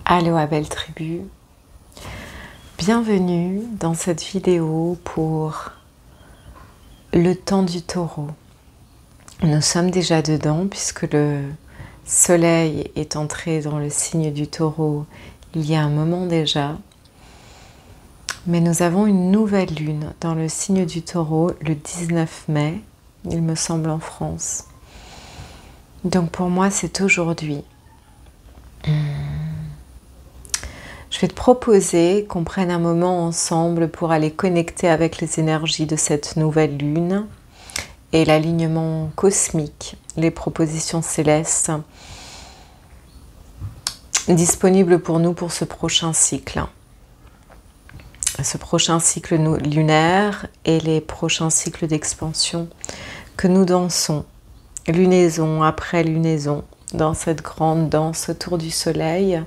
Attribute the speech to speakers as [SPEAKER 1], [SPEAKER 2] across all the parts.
[SPEAKER 1] Aloha belle tribu, bienvenue dans cette vidéo pour le temps du taureau. Nous sommes déjà dedans puisque le soleil est entré dans le signe du taureau il y a un moment déjà. Mais nous avons une nouvelle lune dans le signe du taureau le 19 mai, il me semble en France. Donc pour moi c'est aujourd'hui. Je vais te proposer qu'on prenne un moment ensemble pour aller connecter avec les énergies de cette nouvelle lune et l'alignement cosmique, les propositions célestes disponibles pour nous pour ce prochain cycle. Ce prochain cycle lunaire et les prochains cycles d'expansion que nous dansons, lunaison après lunaison, dans cette grande danse autour du soleil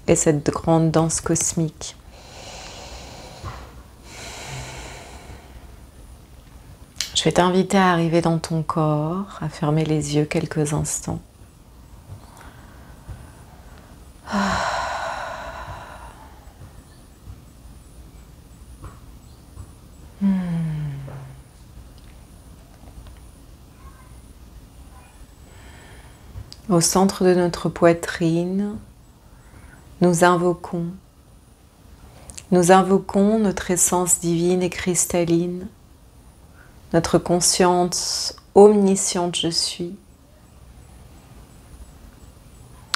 [SPEAKER 1] et cette grande danse cosmique. Je vais t'inviter à arriver dans ton corps, à fermer les yeux quelques instants. Au centre de notre poitrine, nous invoquons notre essence divine et cristalline, notre conscience omnisciente je suis,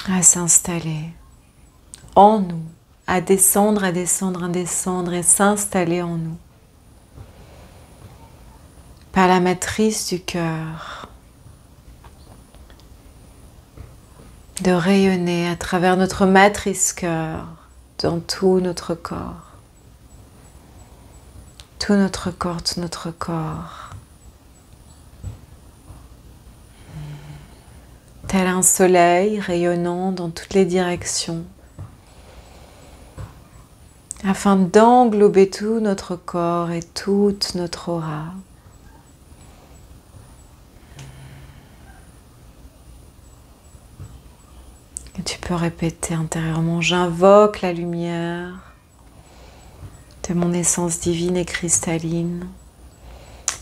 [SPEAKER 1] à s'installer en nous, à descendre et s'installer en nous. Par la matrice du cœur, de rayonner à travers notre matrice cœur dans tout notre corps. Tout notre corps. Tel un soleil rayonnant dans toutes les directions, afin d'englober tout notre corps et toute notre aura. Et tu peux répéter intérieurement, j'invoque la lumière de mon essence divine et cristalline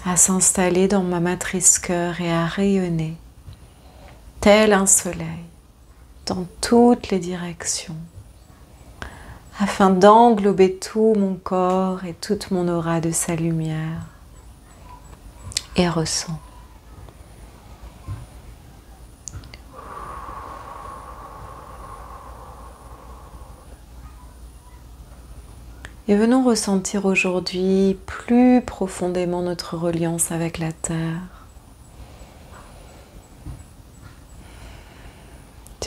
[SPEAKER 1] à s'installer dans ma matrice cœur et à rayonner tel un soleil dans toutes les directions afin d'englober tout mon corps et toute mon aura de sa lumière. Et ressens. Et venons ressentir aujourd'hui plus profondément notre reliance avec la Terre.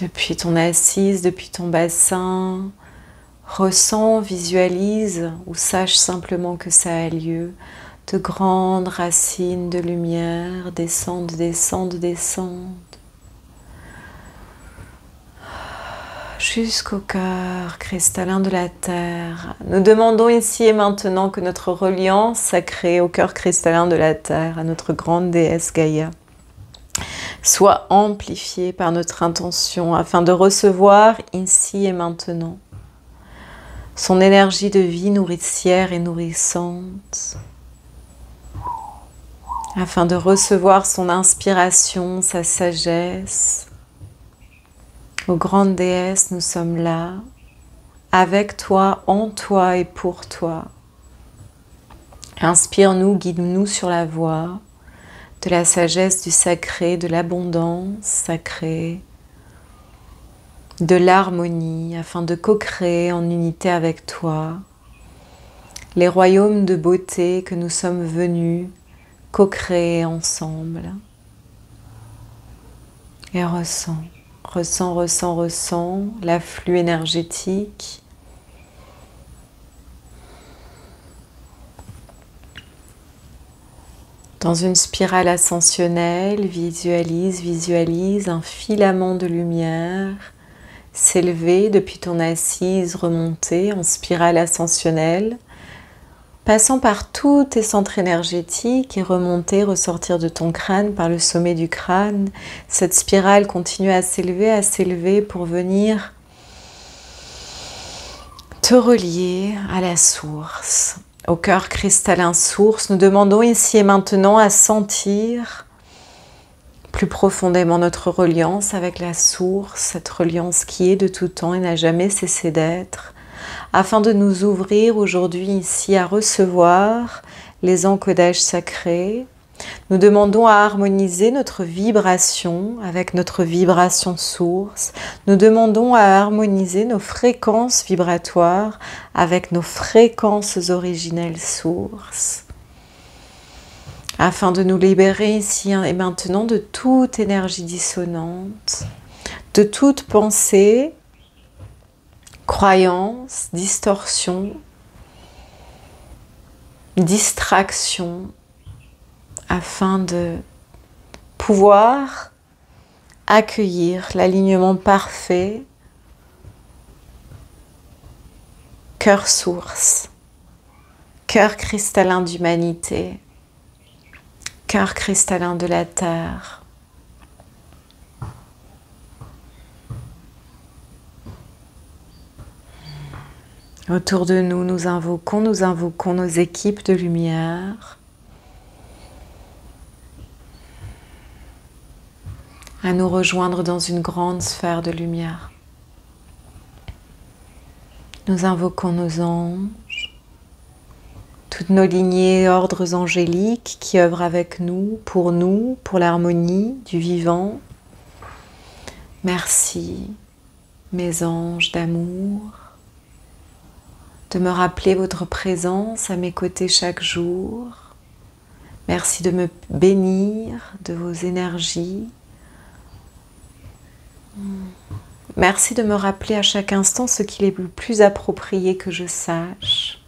[SPEAKER 1] Depuis ton assise, depuis ton bassin, ressens, visualise ou sache simplement que ça a lieu. De grandes racines de lumière descendent. Jusqu'au cœur cristallin de la Terre. Nous demandons ici et maintenant que notre reliance sacrée au cœur cristallin de la Terre, à notre grande déesse Gaïa, soit amplifiée par notre intention afin de recevoir ici et maintenant son énergie de vie nourricière et nourrissante, afin de recevoir son inspiration, sa sagesse. Ô grande déesse, nous sommes là, avec toi, en toi et pour toi. Inspire-nous, guide-nous sur la voie de la sagesse du sacré, de l'abondance sacrée, de l'harmonie, afin de co-créer en unité avec toi les royaumes de beauté que nous sommes venus co-créer ensemble. Et ressens l'afflux énergétique. Dans une spirale ascensionnelle, visualise un filament de lumière s'élever depuis ton assise, remonter en spirale ascensionnelle passant par tous tes centres énergétiques et remonter, ressortir de ton crâne par le sommet du crâne. Cette spirale continue à s'élever pour venir te relier à la source, au cœur cristallin source. Nous demandons ici et maintenant à sentir plus profondément notre reliance avec la source, cette reliance qui est de tout temps et n'a jamais cessé d'être, afin de nous ouvrir aujourd'hui ici à recevoir les encodages sacrés. Nous demandons à harmoniser notre vibration avec notre vibration source. Nous demandons à harmoniser nos fréquences vibratoires avec nos fréquences originelles sources, afin de nous libérer ici et maintenant de toute énergie dissonante, de toute pensée, croyance, distorsion, distraction, afin de pouvoir accueillir l'alignement parfait, cœur source, cœur cristallin d'humanité, cœur cristallin de la terre. Autour de nous, nous invoquons nos équipes de lumière à nous rejoindre dans une grande sphère de lumière. Nous invoquons nos anges, toutes nos lignées et ordres angéliques qui œuvrent avec nous, pour l'harmonie du vivant. Merci, mes anges d'amour, de me rappeler votre présence à mes côtés chaque jour. Merci de me bénir de vos énergies. Merci de me rappeler à chaque instant ce qu'il est le plus approprié que je sache,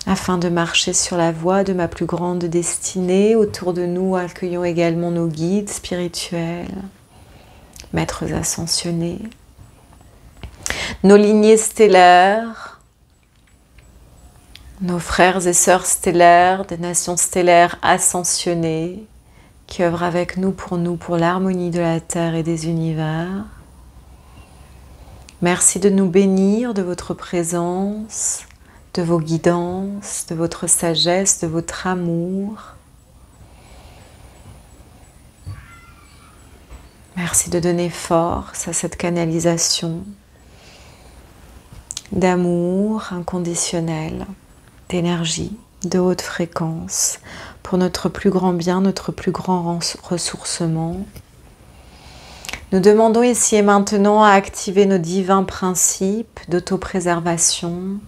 [SPEAKER 1] afin de marcher sur la voie de ma plus grande destinée. Autour de nous, accueillons également nos guides spirituels, maîtres ascensionnés, nos lignées stellaires, nos frères et sœurs stellaires, des nations stellaires ascensionnées, qui œuvrent avec nous, pour l'harmonie de la Terre et des univers. Merci de nous bénir de votre présence, de vos guidances, de votre sagesse, de votre amour. Merci de donner force à cette canalisation d'amour inconditionnel, d'énergie, de haute fréquence, pour notre plus grand bien, notre plus grand ressourcement. Nous demandons ici et maintenant à activer nos divins principes d'autopréservation,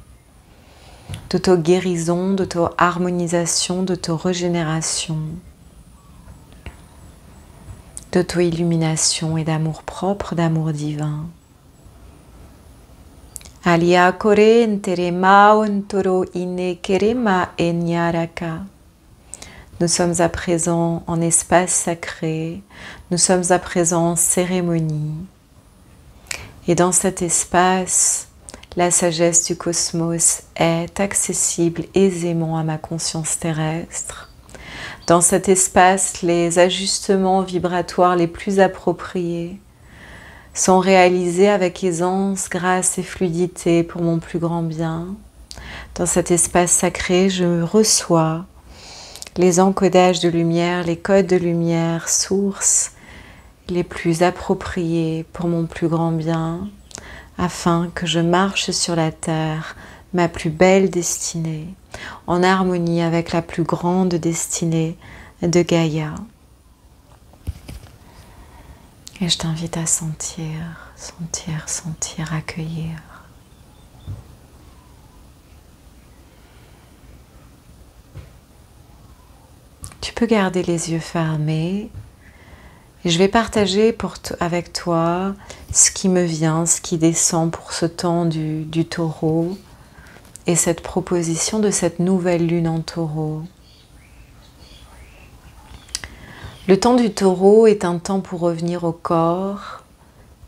[SPEAKER 1] d'auto-guérison, d'auto-harmonisation, d'auto-régénération, d'auto-illumination et d'amour propre, d'amour divin. Alia correntere maontoro ine kerema enyaraka. Nous sommes à présent en espace sacré, nous sommes à présent en cérémonie. Et dans cet espace, la sagesse du cosmos est accessible aisément à ma conscience terrestre. Dans cet espace, les ajustements vibratoires les plus appropriés sont réalisés avec aisance, grâce et fluidité pour mon plus grand bien. Dans cet espace sacré, je reçois les encodages de lumière, les codes de lumière, sources les plus appropriés pour mon plus grand bien, afin que je marche sur la terre, ma plus belle destinée, en harmonie avec la plus grande destinée de Gaïa. Et je t'invite à sentir, accueillir. Tu peux garder les yeux fermés et je vais partager avec toi ce qui me vient, ce qui descend pour ce temps du taureau et cette proposition de cette nouvelle lune en taureau. Le temps du taureau est un temps pour revenir au corps,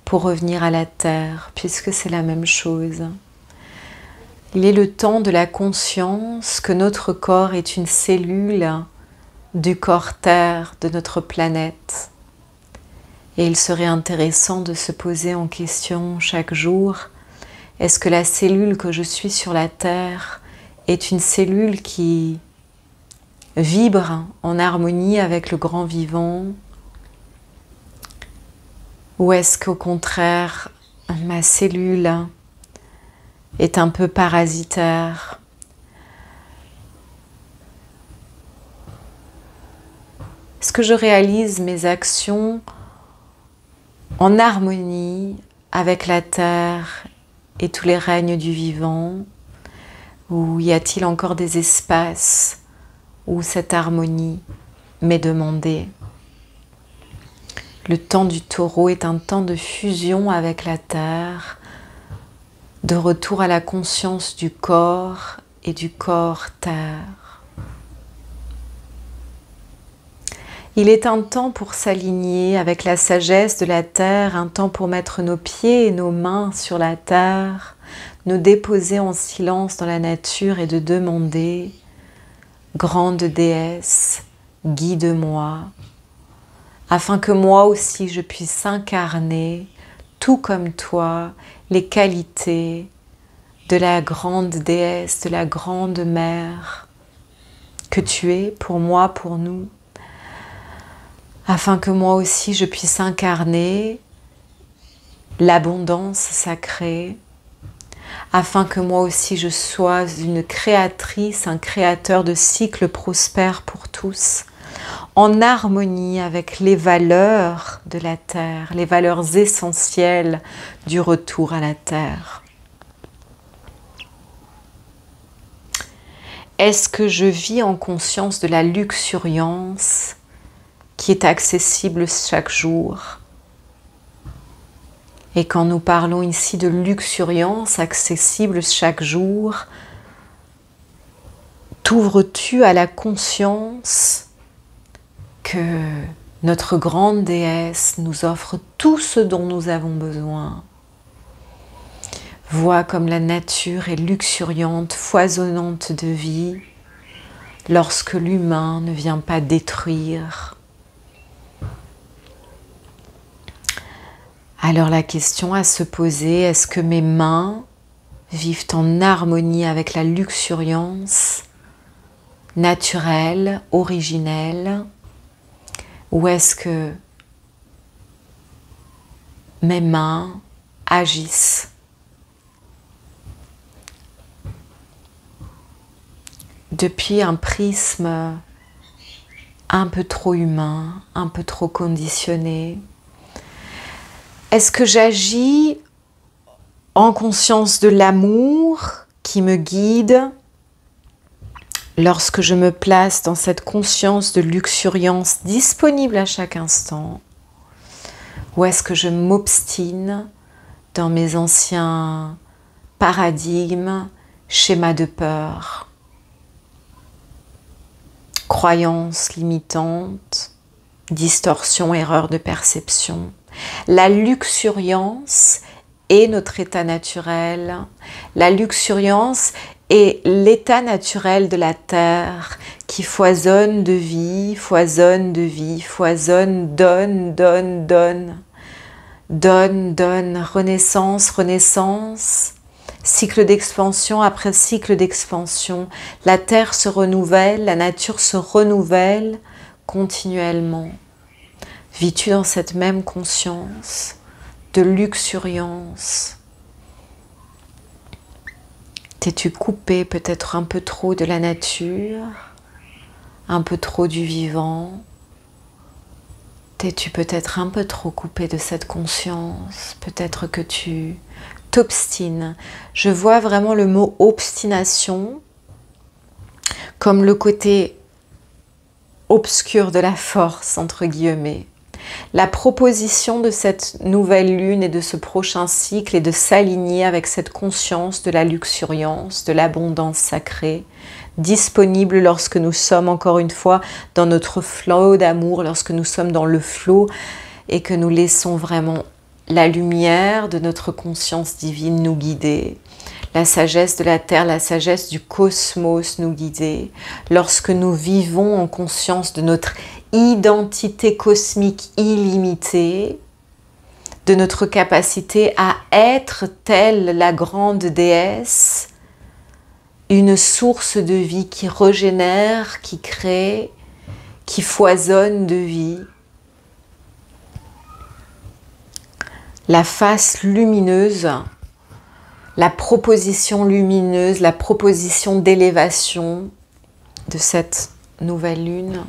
[SPEAKER 1] pour revenir à la terre, puisque c'est la même chose. Il est le temps de la conscience que notre corps est une cellule du corps Terre de notre planète. Et il serait intéressant de se poser en question chaque jour, est-ce que la cellule que je suis sur la Terre est une cellule qui vibre en harmonie avec le grand vivant? Ou est-ce qu'au contraire, ma cellule est un peu parasitaire? Est-ce que je réalise mes actions en harmonie avec la Terre et tous les règnes du vivant? Ou y a-t-il encore des espaces où cette harmonie m'est demandée? Le temps du Taureau est un temps de fusion avec la Terre, de retour à la conscience du corps et du corps Terre. Il est un temps pour s'aligner avec la sagesse de la Terre, un temps pour mettre nos pieds et nos mains sur la Terre, nous déposer en silence dans la nature et de demander « Grande déesse, guide-moi » afin que moi aussi je puisse incarner, tout comme toi, les qualités de la grande déesse, de la grande mère que tu es pour moi, pour nous, afin que moi aussi je puisse incarner l'abondance sacrée, afin que moi aussi je sois une créatrice, un créateur de cycles prospères pour tous, en harmonie avec les valeurs de la Terre, les valeurs essentielles du retour à la Terre. Est-ce que je vis en conscience de la luxuriance qui est accessible chaque jour? Et quand nous parlons ici de luxuriance accessible chaque jour, t'ouvres-tu à la conscience que notre grande déesse nous offre tout ce dont nous avons besoin? Vois comme la nature est luxuriante, foisonnante de vie, lorsque l'humain ne vient pas détruire. Alors la question à se poser, est-ce que mes mains vivent en harmonie avec la luxuriance naturelle, originelle, ou est-ce que mes mains agissent depuis un prisme un peu trop humain, un peu trop conditionné? Est-ce que j'agis en conscience de l'amour qui me guide lorsque je me place dans cette conscience de luxuriance disponible à chaque instant? Ou est-ce que je m'obstine dans mes anciens paradigmes, schémas de peur, croyances limitantes, distorsions, erreurs de perception? La luxuriance est notre état naturel. La luxuriance est l'état naturel de la Terre qui foisonne de vie, foisonne de vie, foisonne, donne, donne, donne, donne, donne, renaissance, renaissance, cycle d'expansion après cycle d'expansion. La Terre se renouvelle, la nature se renouvelle continuellement. Vis-tu dans cette même conscience de luxuriance? T'es-tu coupé peut-être un peu trop de la nature, un peu trop du vivant? T'es-tu peut-être un peu trop coupé de cette conscience? Peut-être que tu t'obstines. Je vois vraiment le mot obstination comme le côté obscur de la force, entre guillemets. La proposition de cette nouvelle lune et de ce prochain cycle est de s'aligner avec cette conscience de la luxuriance, de l'abondance sacrée, disponible lorsque nous sommes encore une fois dans notre flot d'amour, lorsque nous sommes dans le flot et que nous laissons vraiment la lumière de notre conscience divine nous guider. la sagesse de la Terre, la sagesse du cosmos nous guider lorsque nous vivons en conscience de notre identité cosmique illimitée, de notre capacité à être telle la grande déesse, une source de vie qui régénère, qui crée, qui foisonne de vie. La face lumineuse, la proposition lumineuse, la proposition d'élévation de cette nouvelle lune,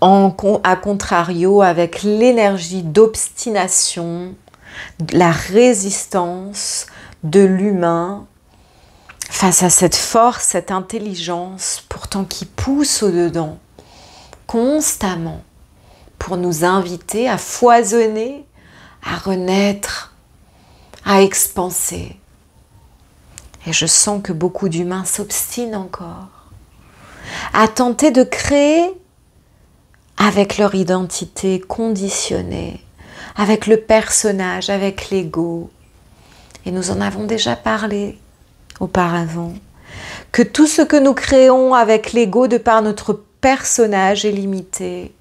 [SPEAKER 1] à contrario avec l'énergie d'obstination, la résistance de l'humain face à cette force, cette intelligence, pourtant qui pousse au-dedans, constamment, pour nous inviter à foisonner, à renaître, à expanser. Et je sens que beaucoup d'humains s'obstinent encore à tenter de créer avec leur identité conditionnée, avec le personnage, avec l'ego. Et nous en avons déjà parlé auparavant, que tout ce que nous créons avec l'ego de par notre personnage est limité,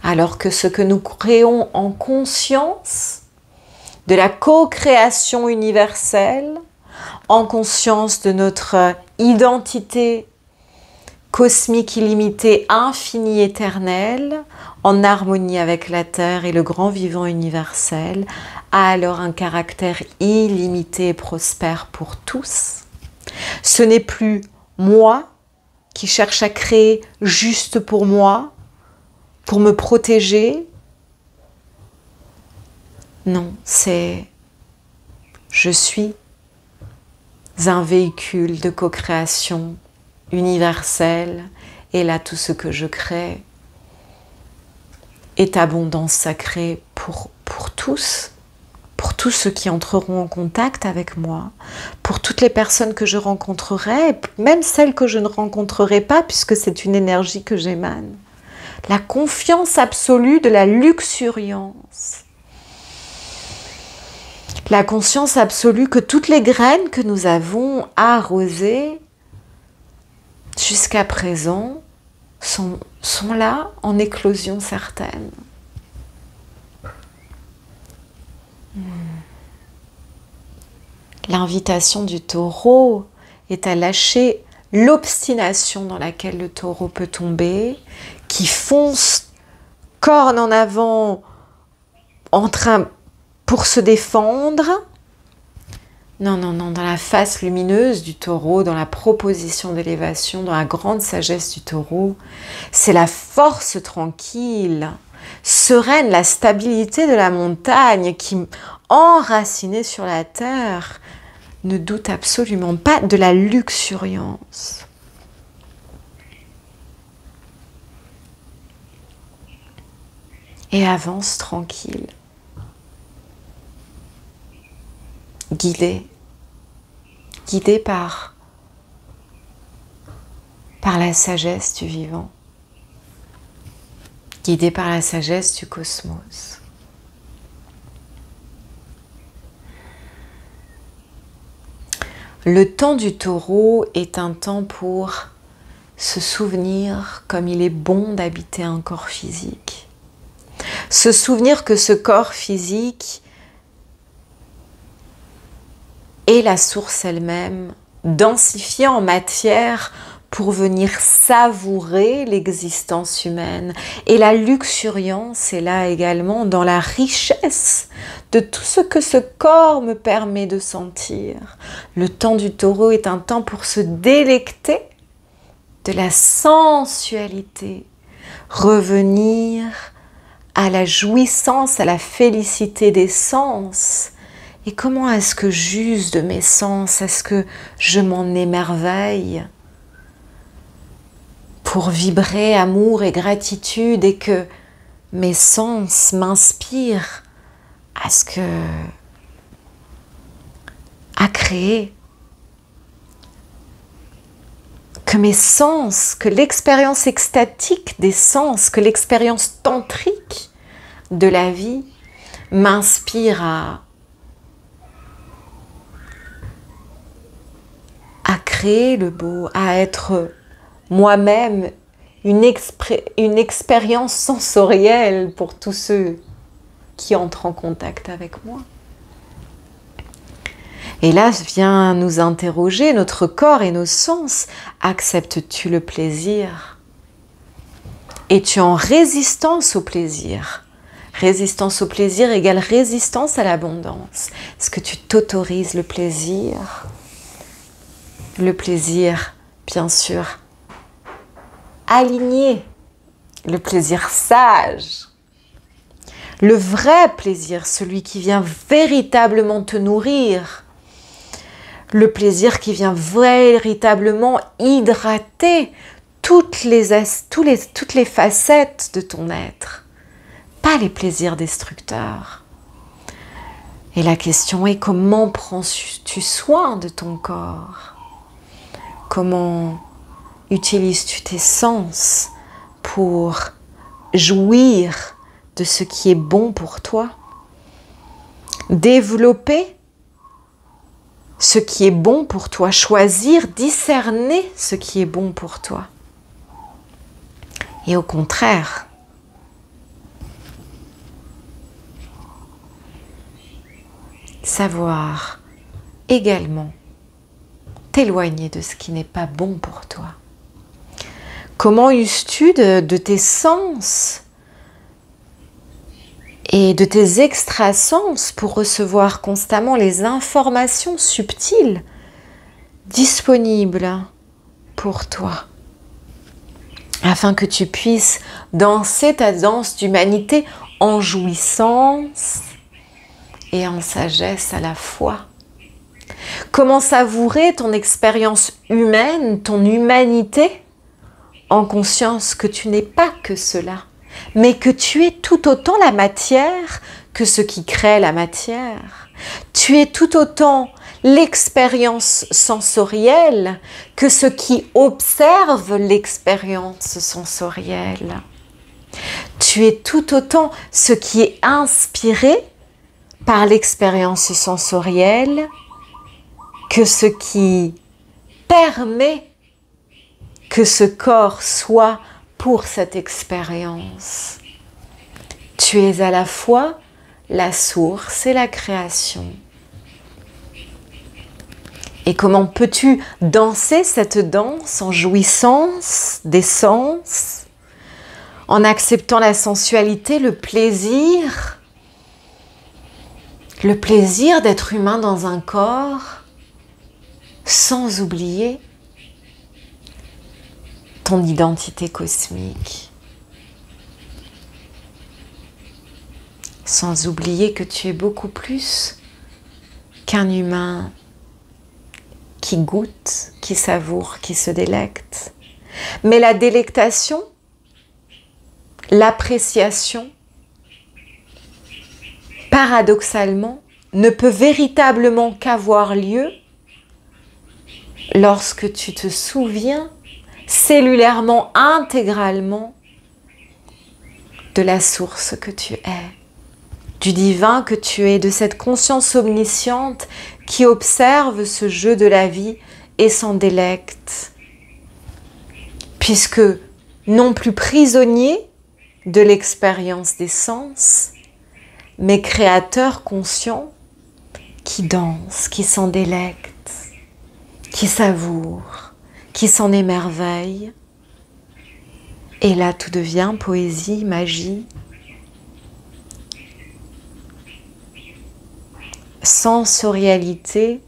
[SPEAKER 1] alors que ce que nous créons en conscience de la co-création universelle, en conscience de notre identité cosmique illimitée, infinie, éternelle, en harmonie avec la Terre et le grand vivant universel, a alors un caractère illimité et prospère pour tous. Ce n'est plus moi qui cherche à créer juste pour moi, pour me protéger. Non, c'est je suis un véhicule de co-création universelle, et là tout ce que je crée est abondance sacrée pour tous ceux qui entreront en contact avec moi, pour toutes les personnes que je rencontrerai, même celles que je ne rencontrerai pas, puisque c'est une énergie que j'émane. La confiance absolue de la luxuriance. La conscience absolue que toutes les graines que nous avons arrosées jusqu'à présent sont là en éclosion certaine. L'invitation du taureau est à lâcher l'obstination dans laquelle le taureau peut tomber, qui fonce corne en avant pour se défendre. Non, dans la face lumineuse du taureau, dans la proposition d'élévation, dans la grande sagesse du taureau, c'est la force tranquille, sereine, la stabilité de la montagne qui, enracinée sur la terre, ne doute absolument pas de la luxuriance. Et avance tranquille, guidée par la sagesse du vivant, guidée par la sagesse du cosmos. Le temps du taureau est un temps pour se souvenir comme il est bon d'habiter un corps physique. Se souvenir que ce corps physique est la source elle-même, densifiée en matière pour venir savourer l'existence humaine. Et la luxuriance est là également dans la richesse de tout ce que ce corps me permet de sentir. Le temps du taureau est un temps pour se délecter de la sensualité, revenir à la jouissance, à la félicité des sens. Et comment est-ce que j'use de mes sens? Est-ce que je m'en émerveille pour vibrer amour et gratitude et que mes sens m'inspirent à créer? Que mes sens, que l'expérience extatique des sens, que l'expérience tantrique de la vie m'inspire créer le beau, à être moi-même une expérience sensorielle pour tous ceux qui entrent en contact avec moi. Et là vient nous interroger notre corps et nos sens. Acceptes-tu le plaisir? Es-tu en résistance au plaisir? Résistance au plaisir égale résistance à l'abondance. Est-ce que tu t'autorises le plaisir? Le plaisir, bien sûr, aligné. Le plaisir sage. Le vrai plaisir, celui qui vient véritablement te nourrir. Le plaisir qui vient véritablement hydrater toutes les facettes de ton être. Pas les plaisirs destructeurs. Et la question est, comment prends-tu soin de ton corps? Comment utilises-tu tes sens pour jouir de ce qui est bon pour toi? Développer ce qui est bon pour toi, choisir, discerner ce qui est bon pour toi. Et au contraire, savoir également t'éloigner de ce qui n'est pas bon pour toi. Comment uses-tu de tes sens et de tes extrasens pour recevoir constamment les informations subtiles disponibles pour toi, afin que tu puisses danser ta danse d'humanité en jouissance et en sagesse à la fois. Comment savourer ton expérience humaine, ton humanité, en conscience que tu n'es pas que cela, mais que tu es tout autant la matière que ce qui crée la matière. Tu es tout autant l'expérience sensorielle que ce qui observe l'expérience sensorielle. Tu es tout autant ce qui est inspiré par l'expérience sensorielle que ce qui permet que ce corps soit pour cette expérience. Tu es à la fois la source et la création. Et comment peux-tu danser cette danse en jouissance des sens, en acceptant la sensualité, le plaisir d'être humain dans un corps, sans oublier ton identité cosmique, sans oublier que tu es beaucoup plus qu'un humain qui goûte, qui savoure, qui se délecte. Mais la délectation, l'appréciation, paradoxalement, ne peut véritablement qu'avoir lieu lorsque tu te souviens cellulairement, intégralement de la source que tu es, du divin que tu es, de cette conscience omnisciente qui observe ce jeu de la vie et s'en délecte. Puisque non plus prisonnier de l'expérience des sens, mais créateur conscient qui danse, qui s'en délecte, qui savoure, qui s'en émerveille. Et là, tout devient poésie, magie. Sensorialité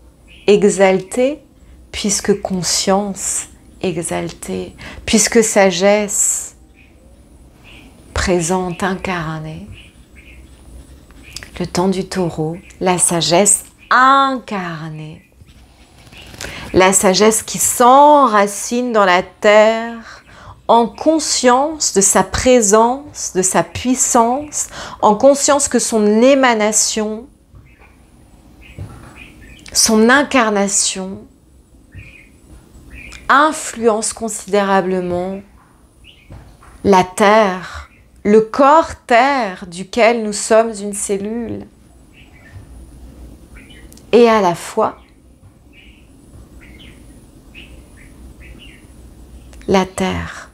[SPEAKER 1] exaltée, puisque conscience exaltée, puisque sagesse présente, incarnée. Le temps du taureau, la sagesse incarnée. La sagesse qui s'enracine dans la terre, en conscience de sa présence, de sa puissance, en conscience que son émanation, son incarnation, influence considérablement la terre, le corps terre duquel nous sommes une cellule. Et à la fois, la terre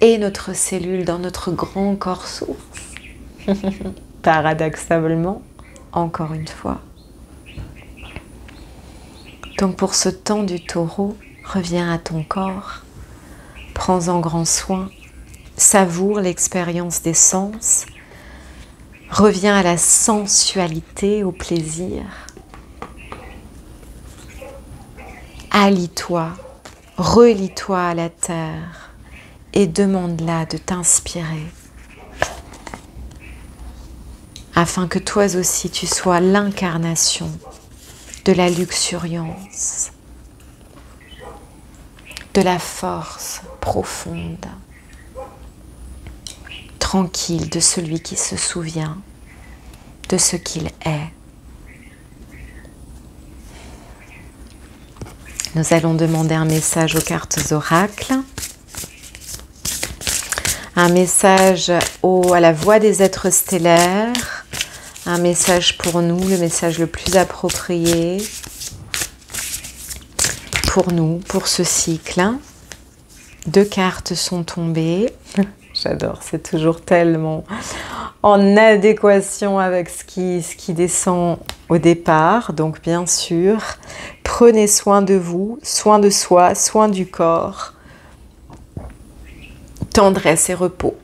[SPEAKER 1] est notre cellule dans notre grand corps source. Paradoxalement, encore une fois. Donc pour ce temps du taureau, reviens à ton corps, prends-en grand soin, savoure l'expérience des sens, reviens à la sensualité, au plaisir. Allie-toi, relie-toi à la terre et demande-la de t'inspirer afin que toi aussi tu sois l'incarnation de la luxuriance, de la force profonde, tranquille de celui qui se souvient de ce qu'il est. Nous allons demander un message aux cartes oracles, un message à la voix des êtres stellaires, un message pour nous, le message le plus approprié pour nous, pour ce cycle. 2 cartes sont tombées. J'adore, c'est toujours tellement en adéquation avec ce qui descend au départ. Donc bien sûr, prenez soin de vous, soin de soi, soin du corps. Tendresse et repos.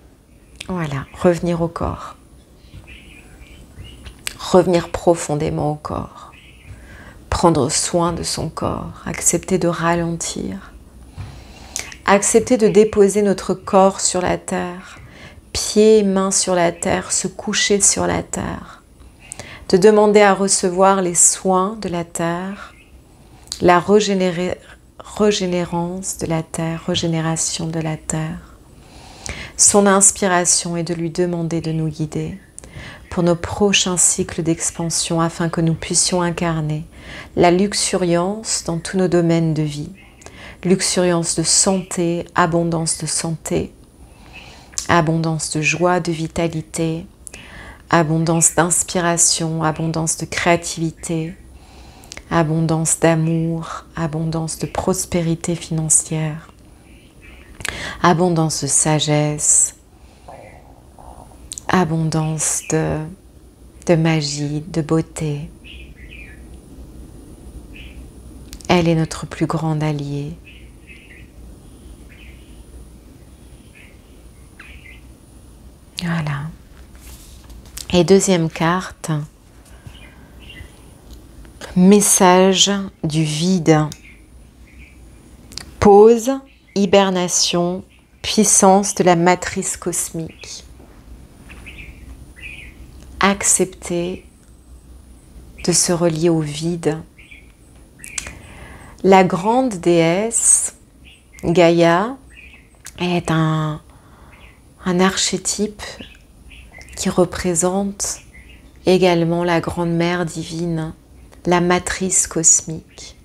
[SPEAKER 1] Voilà, revenir au corps. Revenir profondément au corps. Prendre soin de son corps. Accepter de ralentir. Accepter de déposer notre corps sur la terre. Pieds et mains sur la terre, se coucher sur la terre. De demander à recevoir les soins de la terre. La régénérance de la terre, régénération de la terre. Son inspiration est de lui demander de nous guider pour nos prochains cycles d'expansion afin que nous puissions incarner la luxuriance dans tous nos domaines de vie. Luxuriance de santé, abondance de santé, abondance de joie, de vitalité, abondance d'inspiration, abondance de créativité, abondance d'amour, abondance de prospérité financière, abondance de sagesse, abondance de magie, de beauté. Elle est notre plus grande alliée. Voilà. Et deuxième carte, message du vide. Pause, hibernation, puissance de la matrice cosmique. Accepter de se relier au vide. La grande déesse, Gaïa, est un archétype qui représente également la grande mère divine, la matrice cosmique.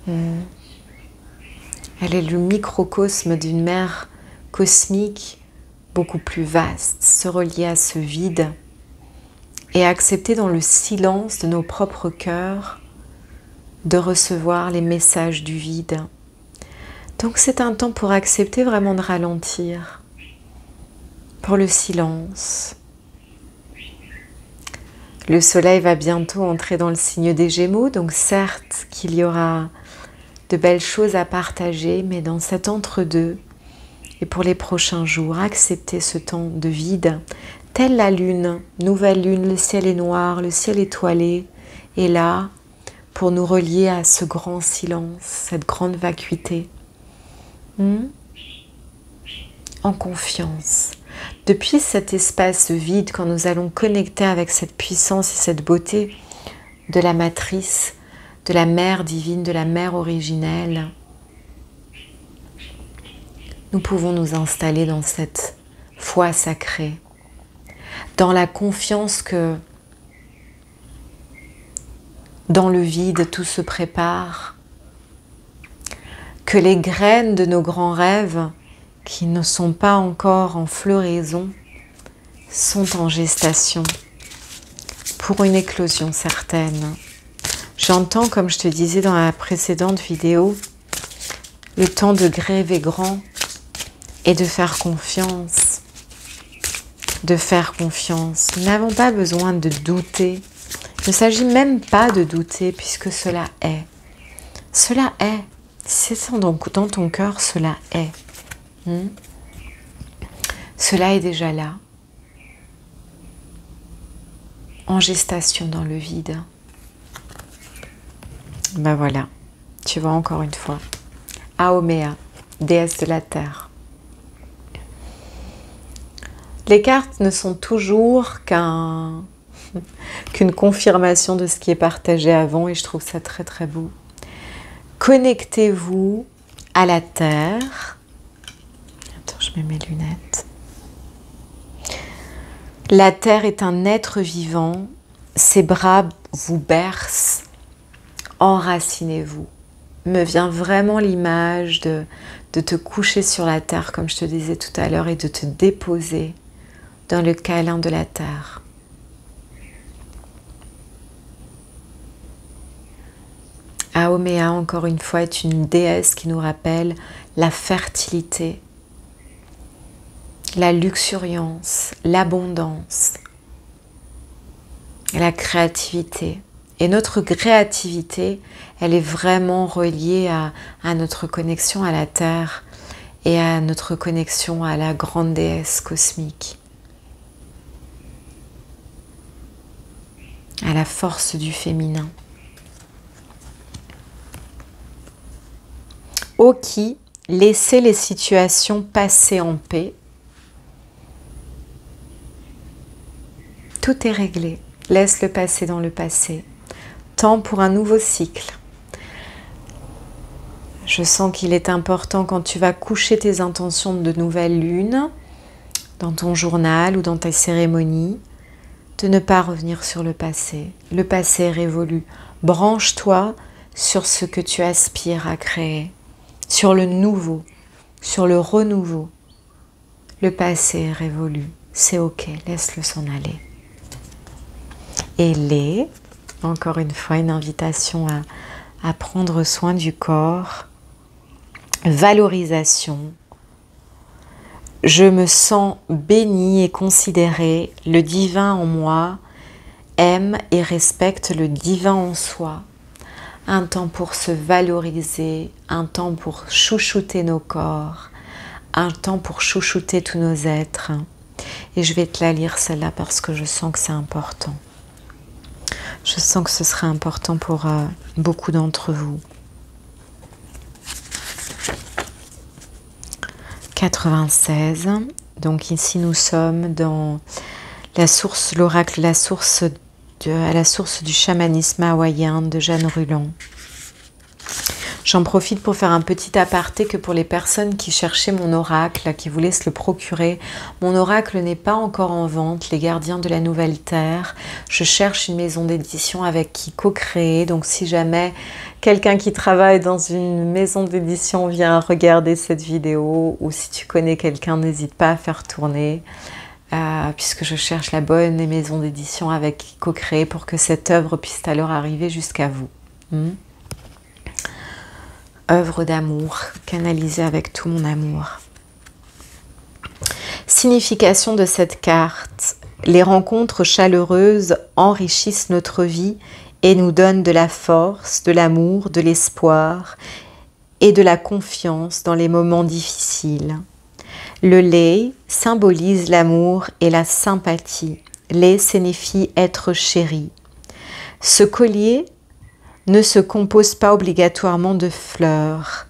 [SPEAKER 1] Elle est le microcosme d'une mère cosmique beaucoup plus vaste, se relier à ce vide et accepter dans le silence de nos propres cœurs de recevoir les messages du vide. Donc c'est un temps pour accepter vraiment de ralentir, pour le silence. Le soleil va bientôt entrer dans le signe des Gémeaux, donc certes qu'il y aura de belles choses à partager, mais dans cet entre-deux, et pour les prochains jours, accepter ce temps de vide, telle la lune, nouvelle lune, le ciel est noir, le ciel étoilé, est là pour nous relier à ce grand silence, cette grande vacuité. En confiance. Depuis cet espace vide, quand nous allons connecter avec cette puissance et cette beauté de la matrice, de la mère divine, de la mère originelle, nous pouvons nous installer dans cette foi sacrée, dans la confiance que dans le vide tout se prépare, que les graines de nos grands rêves qui ne sont pas encore en floraison sont en gestation pour une éclosion certaine. J'entends, comme je te disais dans la précédente vidéo, le temps de rêver grand et de faire confiance. De faire confiance. Nous n'avons pas besoin de douter. Il ne s'agit même pas de douter puisque cela est. Cela est. C'est ça dans ton cœur, cela est. Cela est déjà là. En gestation dans le vide. Ben voilà. Tu vois encore une fois. Haumea, déesse de la terre. Les cartes ne sont toujours qu'une confirmation de ce qui est partagé avant et je trouve ça très très beau. Connectez-vous à la terre. Attends, je mets mes lunettes. La terre est un être vivant. Ses bras vous bercent. Enracinez-vous. Me vient vraiment l'image de te coucher sur la terre, comme je te disais tout à l'heure, et de te déposer dans le câlin de la terre. Haumea, encore une fois, est une déesse qui nous rappelle la fertilité, la luxuriance, l'abondance, la créativité. Et notre créativité, elle est vraiment reliée à notre connexion à la terre et à notre connexion à la grande déesse cosmique. À la force du féminin. Oki, laissez les situations passer en paix. Tout est réglé. Laisse le passé dans le passé. Temps pour un nouveau cycle. Je sens qu'il est important quand tu vas coucher tes intentions de nouvelle lune, dans ton journal ou dans ta cérémonie, de ne pas revenir sur le passé. Le passé est révolu. Branche-toi sur ce que tu aspires à créer, sur le nouveau, sur le renouveau. Le passé est révolu. C'est ok, laisse-le s'en aller. Et encore une fois, une invitation à prendre soin du corps. Valorisation. Je me sens bénie et considérée. Le divin en moi aime et respecte le divin en soi. Un temps pour se valoriser, un temps pour chouchouter nos corps, un temps pour chouchouter tous nos êtres. Et je vais te la lire celle-là parce que je sens que c'est important. Je sens que ce sera important pour beaucoup d'entre vous. 96. Donc ici nous sommes dans la source, l'oracle, à la source du chamanisme hawaïen de Jeanne Ruland. J'en profite pour faire un petit aparté que pour les personnes qui cherchaient mon oracle, qui voulaient se le procurer, mon oracle n'est pas encore en vente, les gardiens de la nouvelle terre. Je cherche une maison d'édition avec qui co-créer, donc si jamais quelqu'un qui travaille dans une maison d'édition vient regarder cette vidéo, ou si tu connais quelqu'un, n'hésite pas à faire tourner, puisque je cherche la bonne maison d'édition avec qui co-créer pour que cette œuvre puisse alors arriver jusqu'à vous. Œuvre d'amour, canalisée avec tout mon amour. Signification de cette carte. Les rencontres chaleureuses enrichissent notre vie et nous donnent de la force, de l'amour, de l'espoir et de la confiance dans les moments difficiles. Le lei symbolise l'amour et la sympathie. Lei signifie être chéri. Ce collier ne se compose pas obligatoirement de fleurs,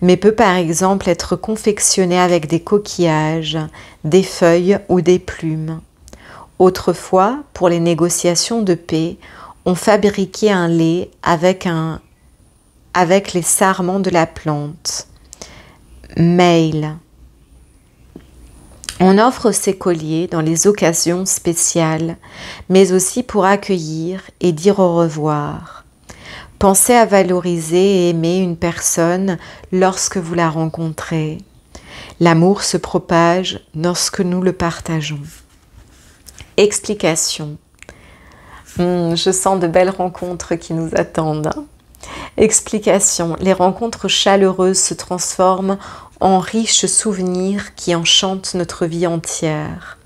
[SPEAKER 1] mais peut par exemple être confectionné avec des coquillages, des feuilles ou des plumes. Autrefois, pour les négociations de paix, on fabriquait un lei avec les sarments de la plante. Mail. On offre ces colliers dans les occasions spéciales, mais aussi pour accueillir et dire au revoir. Pensez à valoriser et aimer une personne lorsque vous la rencontrez. L'amour se propage lorsque nous le partageons. Explication. Je sens de belles rencontres qui nous attendent. Explication. Les rencontres chaleureuses se transforment en riches souvenirs qui enchantent notre vie entière.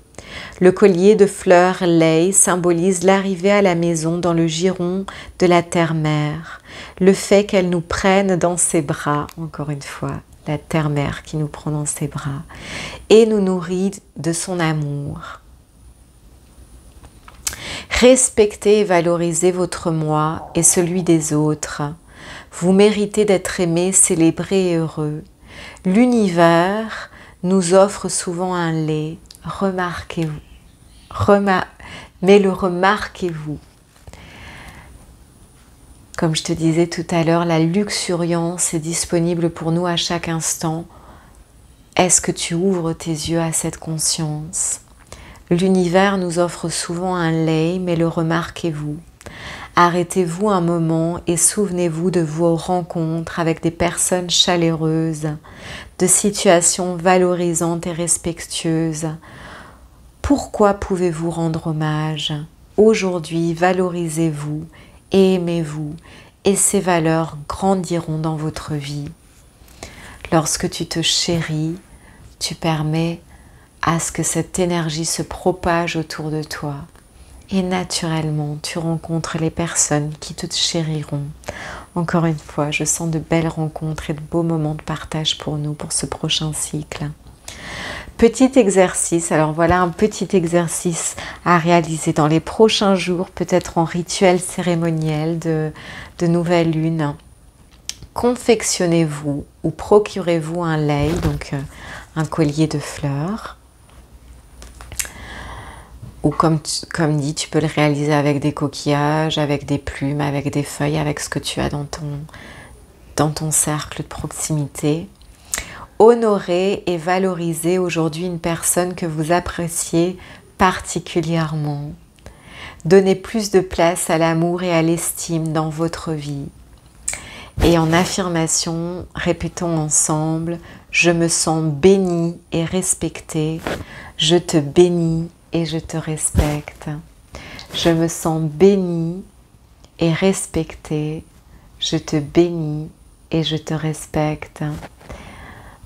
[SPEAKER 1] Le collier de fleurs lait symbolise l'arrivée à la maison dans le giron de la terre-mère. Le fait qu'elle nous prenne dans ses bras, encore une fois, la terre-mère qui nous prend dans ses bras, et nous nourrit de son amour. Respectez et valorisez votre moi et celui des autres. Vous méritez d'être aimé, célébré et heureux. L'univers nous offre souvent un lait. Remarquez-vous. Mais le remarquez-vous. Comme je te disais tout à l'heure, la luxuriance est disponible pour nous à chaque instant. Est-ce que tu ouvres tes yeux à cette conscience? L'univers nous offre souvent un lait, mais le remarquez-vous. Arrêtez-vous un moment et souvenez-vous de vos rencontres avec des personnes chaleureuses, de situations valorisantes et respectueuses. Pourquoi pouvez-vous rendre hommage? Aujourd'hui, valorisez-vous et aimez-vous, et ces valeurs grandiront dans votre vie. Lorsque tu te chéris, tu permets à ce que cette énergie se propage autour de toi. Et naturellement, tu rencontres les personnes qui te chériront. Encore une fois, je sens de belles rencontres et de beaux moments de partage pour nous, pour ce prochain cycle. Petit exercice, alors voilà un petit exercice à réaliser dans les prochains jours, peut-être en rituel cérémoniel de nouvelle lune. Confectionnez-vous ou procurez-vous un lei, donc un collier de fleurs. Ou comme dit, tu peux le réaliser avec des coquillages, avec des plumes, avec des feuilles, avec ce que tu as dans ton cercle de proximité. Honorez et valorisez aujourd'hui une personne que vous appréciez particulièrement. Donnez plus de place à l'amour et à l'estime dans votre vie. Et en affirmation, répétons ensemble, je me sens bénie et respectée, je te bénis et je te respecte. Je me sens bénie et respectée. Je te bénis et je te respecte.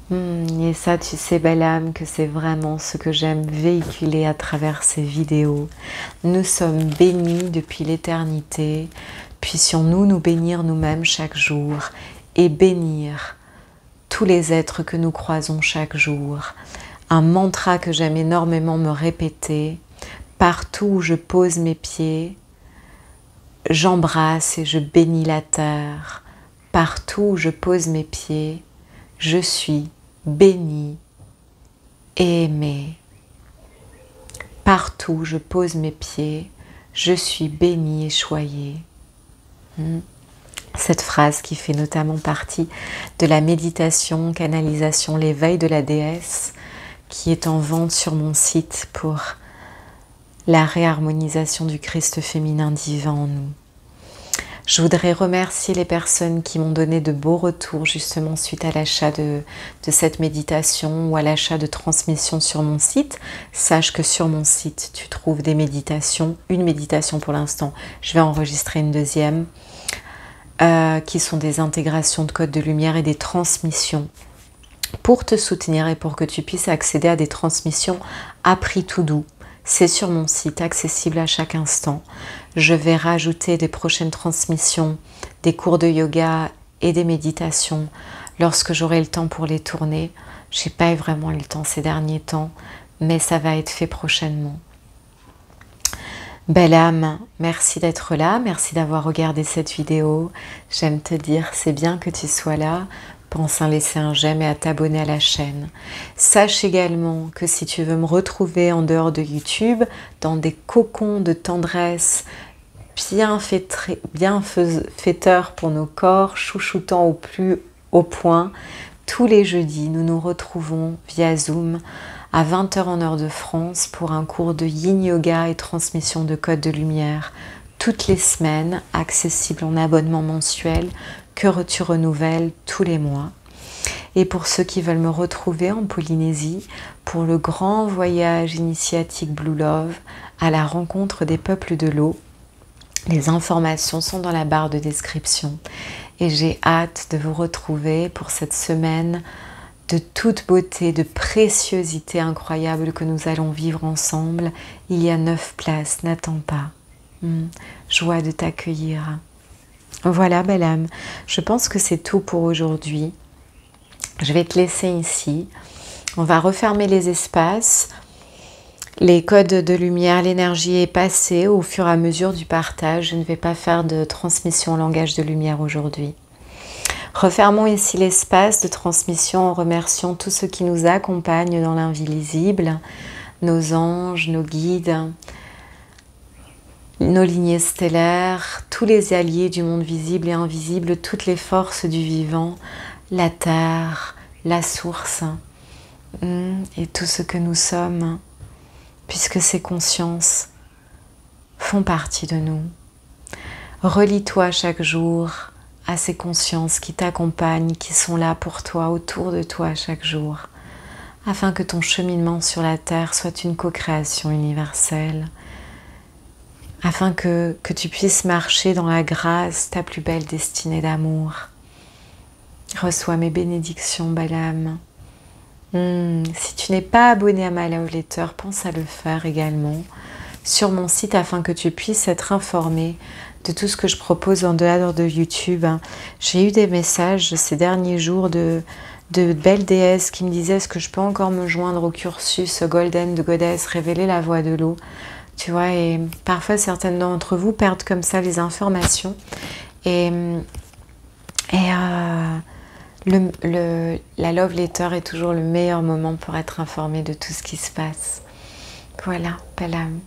[SPEAKER 1] Et ça, tu sais, belle âme, que c'est vraiment ce que j'aime véhiculer à travers ces vidéos. Nous sommes bénis depuis l'éternité. Puissions-nous nous bénir nous-mêmes chaque jour et bénir tous les êtres que nous croisons chaque jour. Un mantra que j'aime énormément me répéter, partout où je pose mes pieds, j'embrasse et je bénis la terre. Partout où je pose mes pieds, je suis bénie et aimée. Partout où je pose mes pieds, je suis bénie et choyée. Cette phrase qui fait notamment partie de la méditation, canalisation, l'éveil de la déesse, qui est en vente sur mon site pour la réharmonisation du Christ féminin divin en nous. Je voudrais remercier les personnes qui m'ont donné de beaux retours justement suite à l'achat de cette méditation ou à l'achat de transmission sur mon site. Sache que sur mon site, tu trouves des méditations, une méditation pour l'instant, je vais enregistrer une deuxième, qui sont des intégrations de codes de lumière et des transmissions pour te soutenir et pour que tu puisses accéder à des transmissions à prix tout doux. C'est sur mon site, accessible à chaque instant. Je vais rajouter des prochaines transmissions, des cours de yoga et des méditations lorsque j'aurai le temps pour les tourner. Je n'ai pas eu vraiment le temps ces derniers temps, mais ça va être fait prochainement. Belle âme, merci d'être là, merci d'avoir regardé cette vidéo. J'aime te dire, c'est bien que tu sois là. Pense à laisser un j'aime et à t'abonner à la chaîne. Sache également que si tu veux me retrouver en dehors de YouTube, dans des cocons de tendresse bienfaiteurs pour nos corps, chouchoutant au plus haut point, tous les jeudis, nous nous retrouvons via Zoom à 20 h en heure de France pour un cours de Yin Yoga et transmission de codes de lumière toutes les semaines, accessible en abonnement mensuel que tu renouvelles tous les mois. Et pour ceux qui veulent me retrouver en Polynésie pour le grand voyage initiatique Blue Love à la rencontre des peuples de l'eau, Les informations sont dans la barre de description. Et j'ai hâte de vous retrouver pour cette semaine de toute beauté, de préciosité incroyable que nous allons vivre ensemble. Il y a 9 places, n'attends pas. Joie de t'accueillir. Voilà, belle âme, je pense que c'est tout pour aujourd'hui. Je vais te laisser ici. On va refermer les espaces. Les codes de lumière, l'énergie est passée au fur et à mesure du partage. Je ne vais pas faire de transmission en langage de lumière aujourd'hui. Refermons ici l'espace de transmission en remerciant tous ceux qui nous accompagnent dans l'invisible, nos anges, nos guides, nos lignées stellaires, tous les alliés du monde visible et invisible, toutes les forces du vivant, la terre, la source et tout ce que nous sommes, puisque ces consciences font partie de nous. Relie-toi chaque jour à ces consciences qui t'accompagnent, qui sont là pour toi, autour de toi chaque jour, afin que ton cheminement sur la terre soit une co-création universelle, afin que tu puisses marcher dans la grâce, ta plus belle destinée d'amour. Reçois mes bénédictions, belle âme. Si tu n'es pas abonné à ma newsletter, pense à le faire également sur mon site afin que tu puisses être informé de tout ce que je propose en dehors de YouTube. J'ai eu des messages ces derniers jours de belles déesses qui me disaient est-ce que je peux encore me joindre au cursus Golden de Goddess, révéler la voie de l'eau. Tu vois, et parfois certaines d'entre vous perdent comme ça les informations. La Love Letter est toujours le meilleur moment pour être informé de tout ce qui se passe. Voilà, belle âme.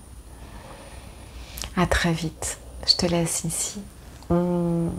[SPEAKER 1] À très vite. Je te laisse ici. Allô.